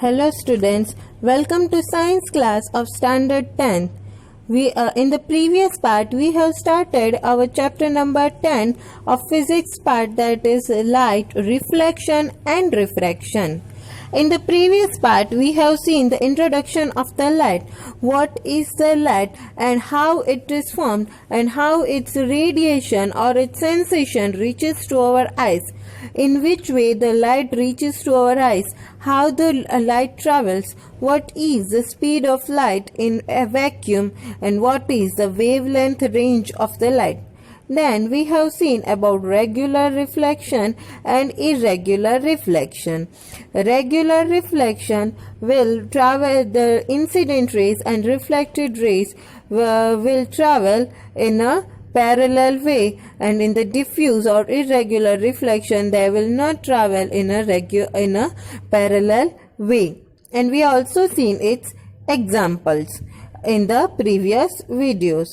Hello students, welcome to science class of standard 10. In the previous part we have started our chapter number 10 of physics part, that is light, reflection and refraction. In the previous part, we have seen the introduction of the light, what is the light and how it is formed and how its radiation or its sensation reaches to our eyes, in which way the light reaches to our eyes, how the light travels, what is the speed of light in a vacuum and what is the wavelength range of the light. Then we have seen about regular reflection and irregular reflection. Regular reflection will travel, the incident rays and reflected rays will travel in a parallel way, and in the diffuse or irregular reflection they will not travel in a parallel way. And we also seen its examples in the previous videos.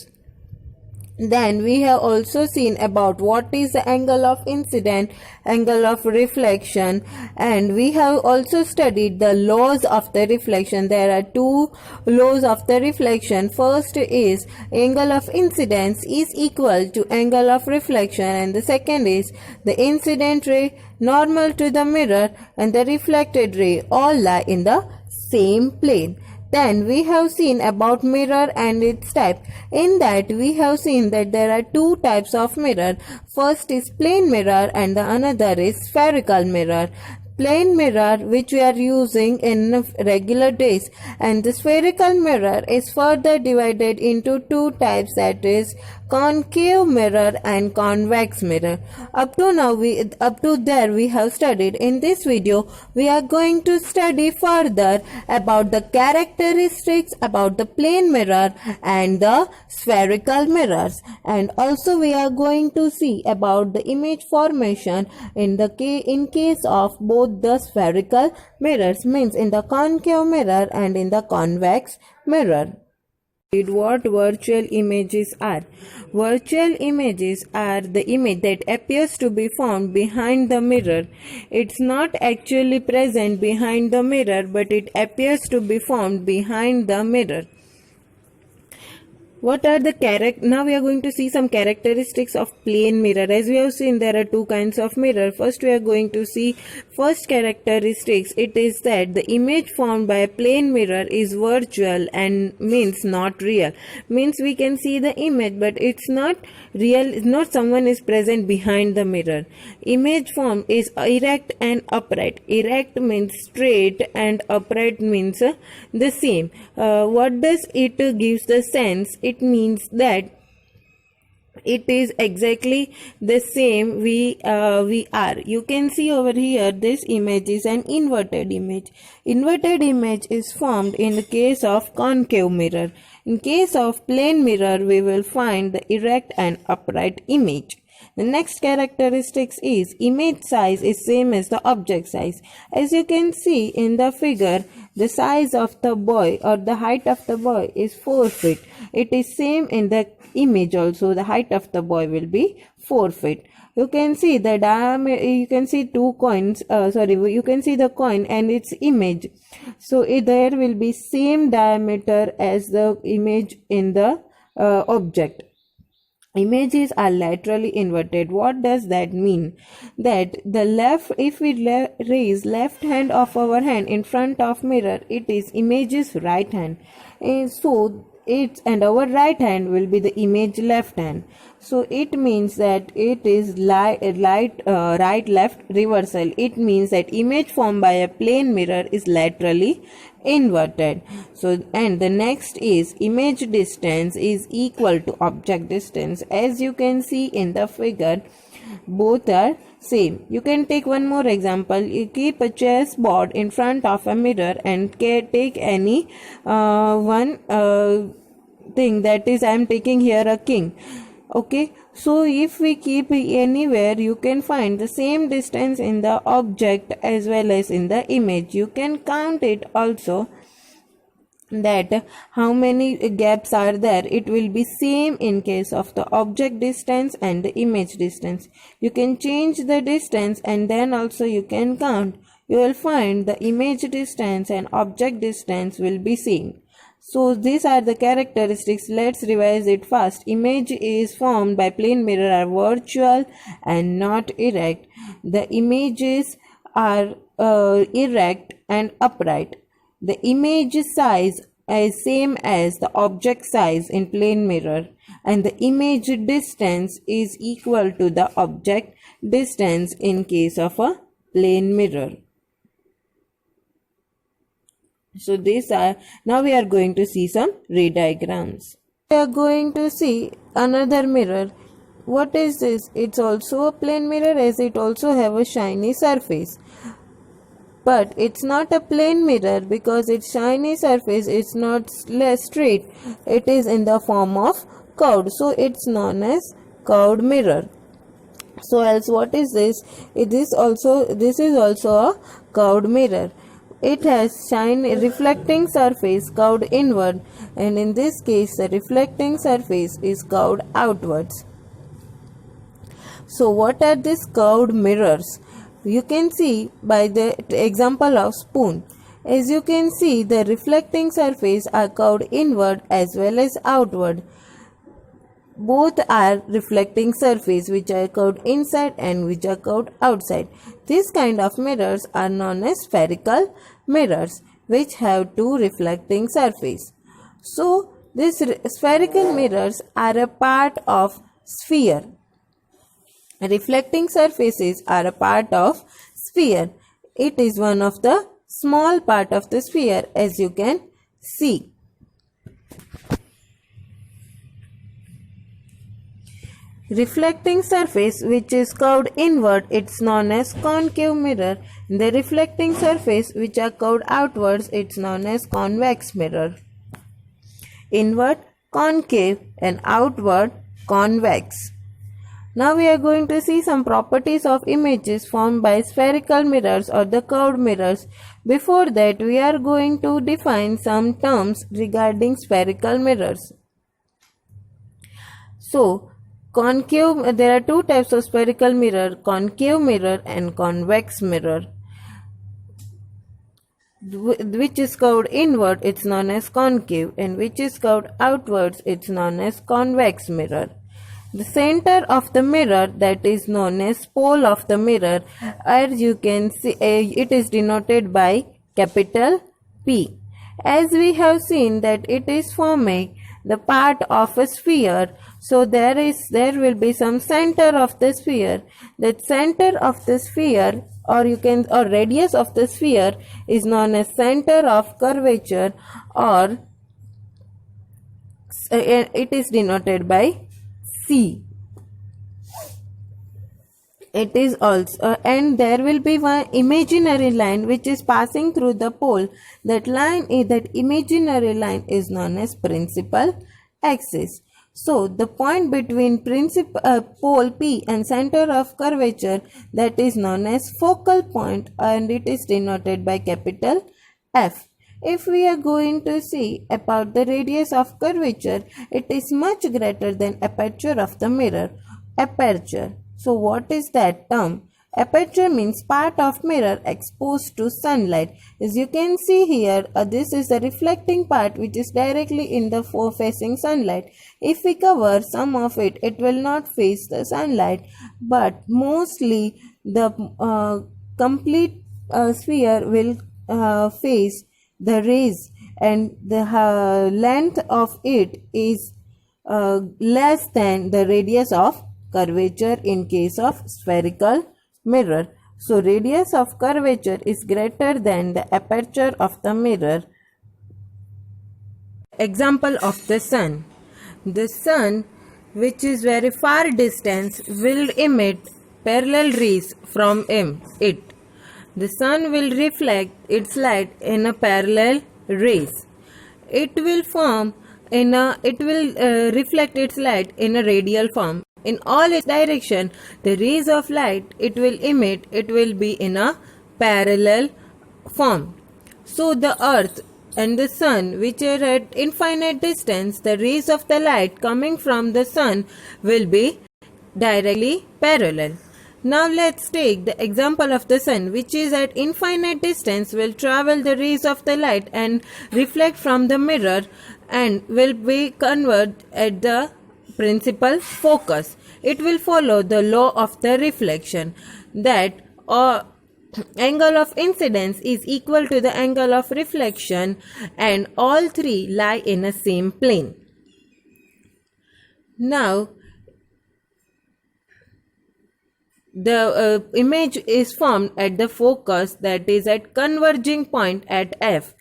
Then we have also seen about what is the angle of incident, angle of reflection, and we have also studied the laws of the reflection. There are two laws of the reflection. First is angle of incidence is equal to angle of reflection, and the second is the incident ray normal to the mirror and the reflected ray all lie in the same plane. Then we have seen about mirror and its type. In that we have seen that there are two types of mirror. First is plane mirror and the another is spherical mirror. Plane mirror which we are using in regular days, and the spherical mirror is further divided into two types, that is concave mirror and convex mirror. Up to there we have studied. In this video we are going to study further about the characteristics about the plane mirror and the spherical mirrors, and also we are going to see about the image formation in case of both the spherical mirrors, means in the concave mirror and in the convex mirror. What virtual images are. Virtual images are the image that appears to be found behind the mirror. It's not actually present behind the mirror, but it appears to be found behind the mirror. What are the now we are going to see some characteristics of plane mirror. As we have seen, there are two kinds of mirror. First we are going to see first characteristics. It is that the image formed by a plane mirror is virtual and means not real. Means we can see the image but it's not real, not someone is present behind the mirror. Image form is erect and upright. Erect means straight and upright means the same. What does it gives the sense? It means that it is exactly the same we are. You can see over here this image is an inverted image. Inverted image is formed in the case of concave mirror. In case of plane mirror we will find the erect and upright image. The next characteristics is image size is same as the object size. As you can see in the figure, the size of the boy or the height of the boy is 4 feet. It is same in the image also. The height of the boy will be 4 feet. You can see the diameter, you can see two coins, you can see the coin and its image. So there will be same diameter as the image in the object. Images are laterally inverted. What does that mean? That the left, if we raise left hand of our hand in front of mirror, it is image's right hand. So it and our right hand will be the image left hand. So it means that it is right left reversal. It means that image formed by a plane mirror is laterally inverted. So and the next is image distance is equal to object distance. As you can see in the figure, both are same. You can take one more example. You keep a chess board in front of a mirror and take any one thing, that is I am taking here a king. Okay, so if we keep anywhere, you can find the same distance in the object as well as in the image. You can count it also, that how many gaps are there. It will be same in case of the object distance and the image distance. You can change the distance and then also you can count. you will find the image distance and object distance will be same. So these are the characteristics. Let's revise it fast. Image is formed by plane mirror are virtual and not erect. The images are erect and upright. The image size is same as the object size in plane mirror, and the image distance is equal to the object distance in case of a plane mirror. So these are, now we are going to see some ray diagrams. We are going to see another mirror. What is this? It's also a plane mirror, as it also have a shiny surface. But it's not a plane mirror because its shiny surface is not straight. It is in the form of curved. So it's known as curved mirror. So else what is this? This is also a curved mirror. It has reflecting surface curved inward, and in this case the reflecting surface is curved outwards. So what are these curved mirrors? You can see by the example of spoon. As you can see, the reflecting surface are curved inward as well as outward. Both are reflecting surface which are curved inside and which are curved outside. This kind of mirrors are known as spherical mirrors, which have two reflecting surface. So these spherical mirrors are a part of sphere. Reflecting surfaces are a part of sphere. It is one of the small part of the sphere, as you can see. Reflecting surface which is curved inward, it's known as concave mirror. The reflecting surface which are curved outwards, it's known as convex mirror. Inward concave and outward convex. Now we are going to see some properties of images formed by spherical mirrors or the curved mirrors. Before that, we are going to define some terms regarding spherical mirrors. So, concave, there are two types of spherical mirror, concave mirror and convex mirror. Which is curved inward, it's known as concave, and which is curved outwards, it's known as convex mirror. The center of the mirror, that is known as pole of the mirror, as you can see, it is denoted by capital P. As we have seen that it is forming the part of a sphere, so there will be some center of the sphere. That center of the sphere, or radius of the sphere, is known as center of curvature, or it is denoted by C. It is also, and there will be one imaginary line which is passing through the pole. That imaginary line is known as principal axis. So the point between pole P and center of curvature, that is known as focal point, and it is denoted by capital F. If we are going to see about the radius of curvature, it is much greater than aperture of the mirror. Aperture. So what is that term? Aperture means part of mirror exposed to sunlight. As you can see here, this is the reflecting part which is directly in the facing sunlight. If we cover some of it, it will not face the sunlight, but mostly the complete sphere will face the rays, and the length of it is less than the radius of curvature in case of spherical mirror. So radius of curvature is greater than the aperture of the mirror. Example of the sun. The sun, which is very far distance, will emit parallel rays from it. The sun will reflect its light in a parallel rays. It will reflect its light in a radial form. In all its direction, the rays of light it will emit, it will be in a parallel form. So the earth and the sun, which are at infinite distance, the rays of the light coming from the sun will be directly parallel. Now let's take the example of the sun, which is at infinite distance will travel the rays of the light and reflect from the mirror and will be converged at the principal focus. It will follow the law of the reflection that angle of incidence is equal to the angle of reflection and all three lie in a same plane. Now the image is formed at the focus, that is at converging point at F.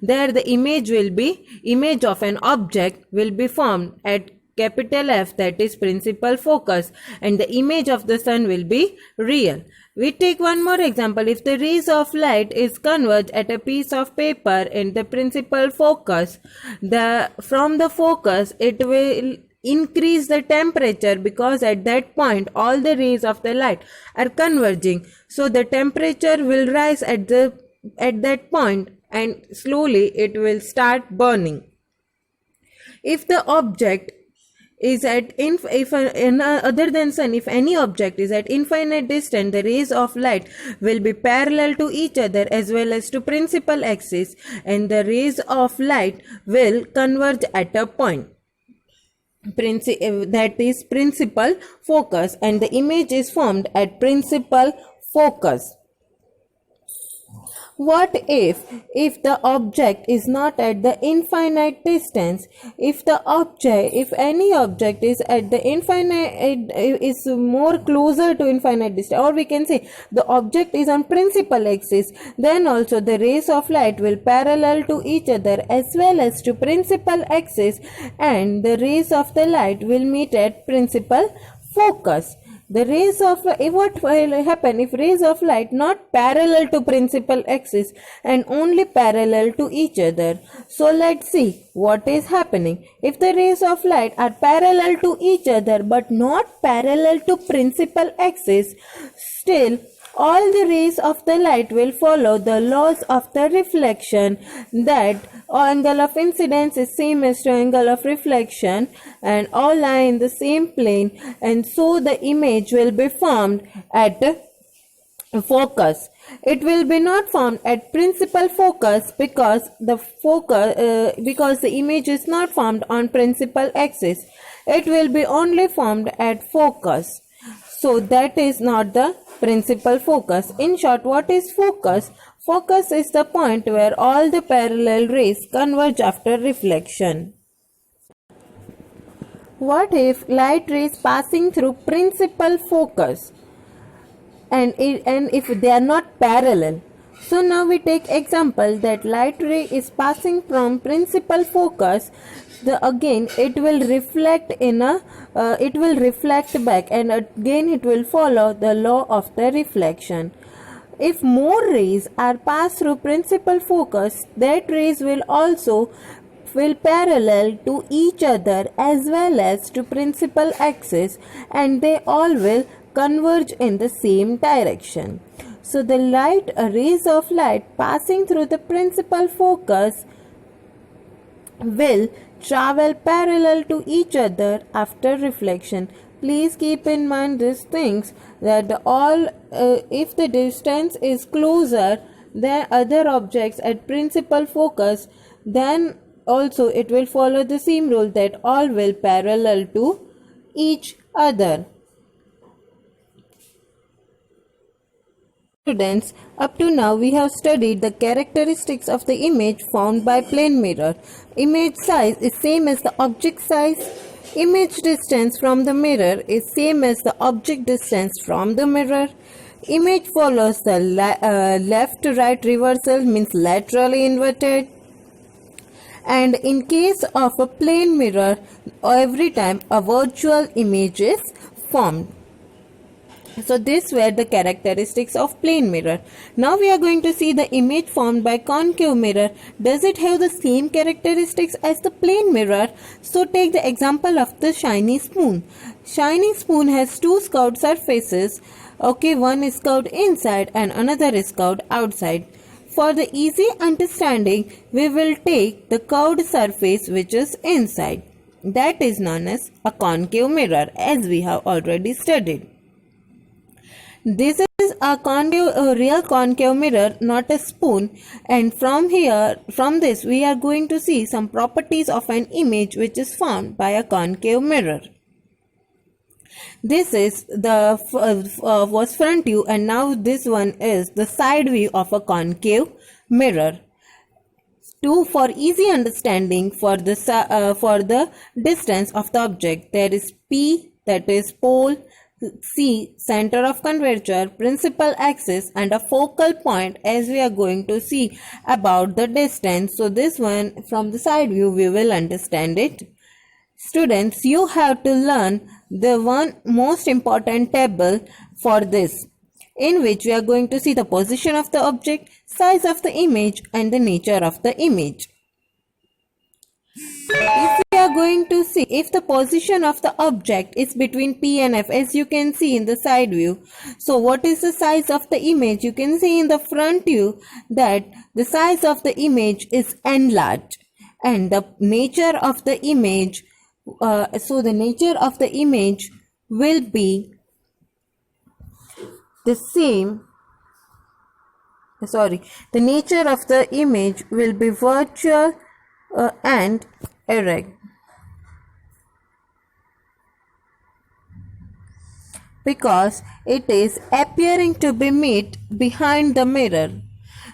There the image of an object will be formed at capital F, that is principal focus, and the image of the sun will be real. We take one more example. If the rays of light is converged at a piece of paper in the principal focus, from the focus it will increase the temperature, because at that point all the rays of the light are converging, so the temperature will rise at that point and slowly it will start burning. If the object is at other than sun, if any object is at infinite distance, the rays of light will be parallel to each other as well as to principal axis, and the rays of light will converge at a point, that is principal focus, and the image is formed at principal focus. What if the object is not at the infinite distance? If any object is at the infinite, is more closer to infinite distance, or we can say the object is on principal axis, then also the rays of light will parallel to each other as well as to principal axis, and the rays of the light will meet at principal focus. The rays of what will happen if rays of light not parallel to principal axis and only parallel to each other? So let's see what is happening. If the rays of light are parallel to each other but not parallel to principal axis, still all the rays of the light will follow the laws of the reflection, that angle of incidence is same as to angle of reflection and all lie in the same plane, and so the image will be formed at focus. It will be not formed at principal focus because the image is not formed on principal axis. It will be only formed at focus. So that is not the principal focus. In short, what is focus? Focus is the point where all the parallel rays converge after reflection. What if light rays passing through principal focus and if they are not parallel? So now we take example that light ray is passing from principal focus. Again it will reflect back, and again it will follow the law of the reflection. If more rays are passed through principal focus, that rays will parallel to each other as well as to principal axis, and they all will converge in the same direction. So the rays of light passing through the principal focus will travel parallel to each other after reflection. Please keep in mind these things, that if the distance is closer than other objects at principal focus, then also it will follow the same rule that all will parallel to each other. Students, up to now we have studied the characteristics of the image formed by plane mirror. Image size is same as the object size. Image distance from the mirror is same as the object distance from the mirror. Image follows the left to right reversal, means laterally inverted. And in case of a plane mirror, every time a virtual image is formed. So these were the characteristics of plane mirror. Now we are going to see the image formed by concave mirror. Does it have the same characteristics as the plane mirror? So take the example of the shiny spoon. Shiny spoon has two curved surfaces. Okay, one is curved inside and another is curved outside. For the easy understanding, we will take the curved surface which is inside. That is known as a concave mirror, as we have already studied. This is a real concave mirror, not a spoon. And from this, we are going to see some properties of an image which is formed by a concave mirror. This is the was front view, and now this one is the side view of a concave mirror. For easy understanding, for the distance of the object, there is P, that is pole, C, center of curvature, principal axis, and a focal point, as we are going to see about the distance. So this one, from the side view, we will understand it. Students, you have to learn the one most important table for this, in which we are going to see the position of the object, size of the image, and the nature of the image. If we are going to see if the position of the object is between P and F, as you can see in the side view. So what is the size of the image? You can see in the front view that the size of the image is enlarged, and the nature of the image, so the nature of the image will be the same. The nature of the image will be virtual and erect, because it is appearing to be made behind the mirror.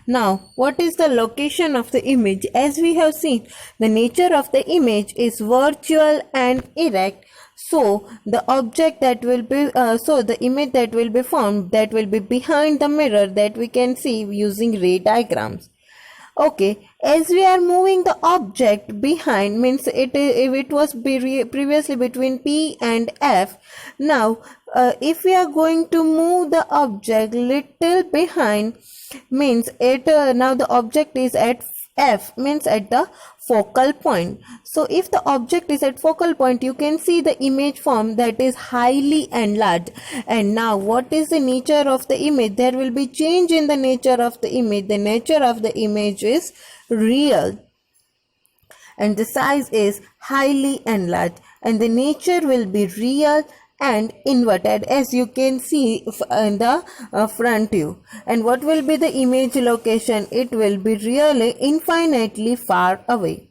Now, what is the location of the image? As we have seen, the nature of the image is virtual and erect. So the object that will be, the image that will be formed, that will be behind the mirror, that we can see using ray diagrams. Okay, as we are moving the object behind, means if it was previously between P and F. Now, if we are going to move the object little behind, means it now the object is at F, means at the focal point. So if the object is at focal point, you can see the image form that is highly enlarged. And now what is the nature of the image? There will be change in the nature of the image. The nature of the image is real, and the size is highly enlarged, and the nature will be real and inverted, as you can see in the front view. And what will be the image location? It will be really infinitely far away.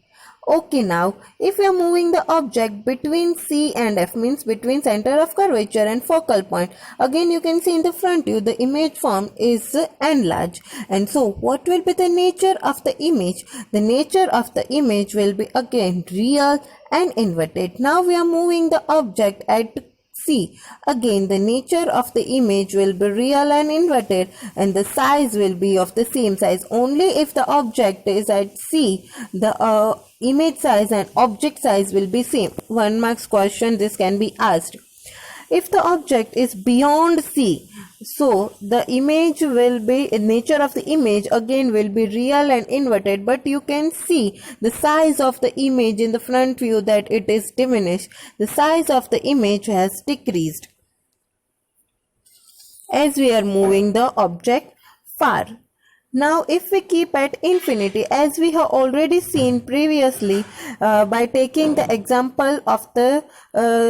Okay, now if we are moving the object between C and F, means between center of curvature and focal point, again you can see in the front view the image form is enlarged. And so what will be the nature of the image? The nature of the image will be again real and inverted. Now we are moving the object at C. Again, the nature of the image will be real and inverted, and the size will be of the same size. Only if the object is at C, the image size and object size will be same. 1 marks question this can be asked. If the object is beyond C, so the image will be, nature of the image again will be real and inverted, but you can see the size of the image in the front view that it is diminished. The size of the image has decreased as we are moving the object far. Now if we keep at infinity, as we have already seen previously by taking the example of the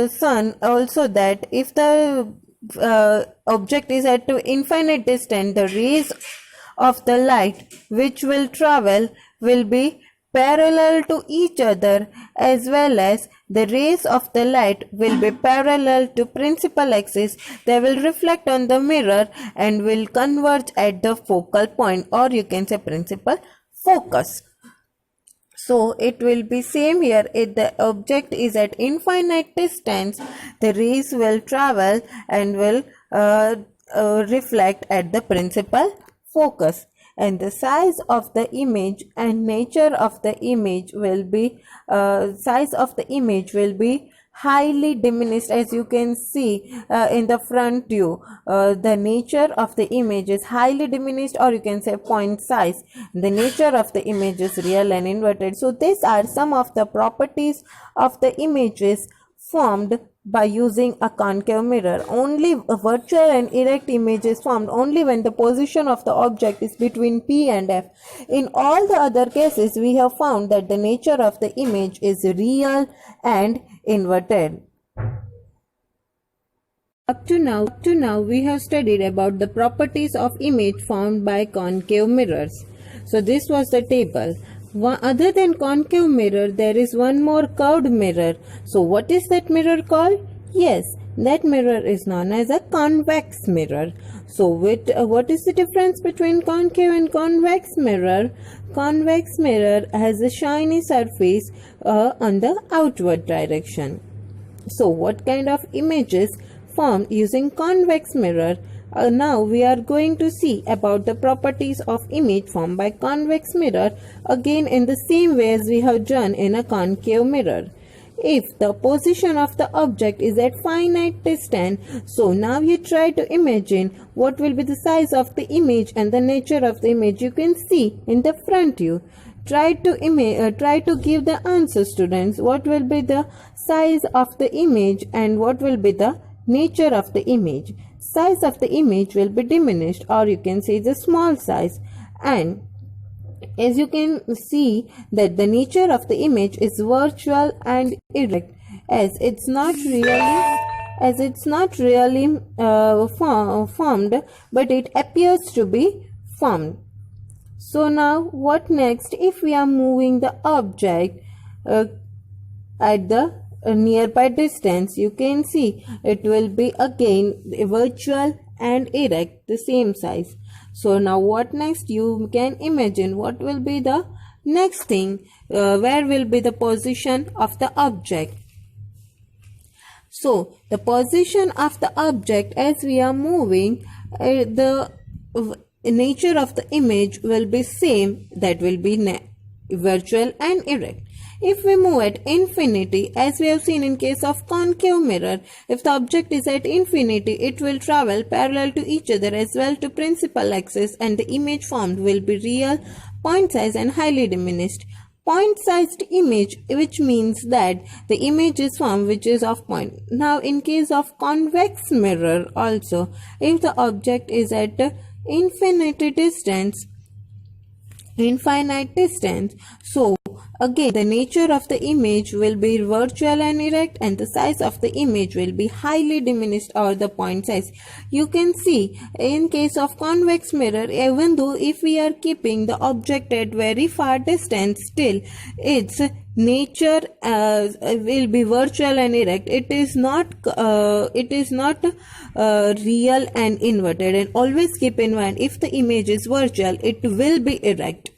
sun also, that if the object is at infinite distance, the rays of the light which will travel will be parallel to each other, as well as the rays of the light will be parallel to principal axis. They will reflect on the mirror and will converge at the focal point, or you can say principal focus. So it will be same here. If the object is at infinite distance, the rays will travel and will reflect at the principal focus, and the size of the image and nature of the image will be highly diminished. As you can see in the front view, the nature of the image is highly diminished, or you can say point size. The nature of the image is real and inverted. So these are some of the properties of the images formed by using a concave mirror. Only a virtual and erect image is formed only when the position of the object is between P and F. In all the other cases, we have found that the nature of the image is real and inverted. Up to now we have studied about the properties of image formed by concave mirrors. So this was the table. Other than concave mirror, there is one more curved mirror. So what is that mirror called? Yes, that mirror is known as a convex mirror. So what is the difference between concave and convex mirror? Convex mirror has a shiny surface on the outward direction. So what kind of images formed using convex mirror? Now we are going to see about the properties of image formed by convex mirror, again in the same way as we have done in a concave mirror. If the position of the object is at finite distance, so now you try to imagine what will be the size of the image and the nature of the image you can see in the front view. Try to give the answer, students. What will be the size of the image and what will be the nature of the image? Size of the image will be diminished, or you can say the small size, and as you can see that the nature of the image is virtual and erect, as it's not really formed, but it appears to be formed. So now what next? If we are moving the object at the nearby distance, you can see it will be again virtual and erect, the same size. So now what next? You can imagine what will be the next thing, where will be the position of the object. So the position of the object as we are moving, the nature of the image will be same, that will be virtual and erect. If we move at infinity, as we have seen in case of concave mirror, if the object is at infinity, it will travel parallel to each other as well to principal axis, and the image formed will be real, point size and highly diminished. Point sized image, which means that the image is formed which is of point. Now in case of convex mirror also, if the object is at infinite distance, so again the nature of the image will be virtual and erect, and the size of the image will be highly diminished, or the point size. You can see in case of convex mirror, even though if we are keeping the object at very far distance, still its nature will be virtual and erect. It is not real and inverted. And always keep in mind, if the image is virtual, it will be erect.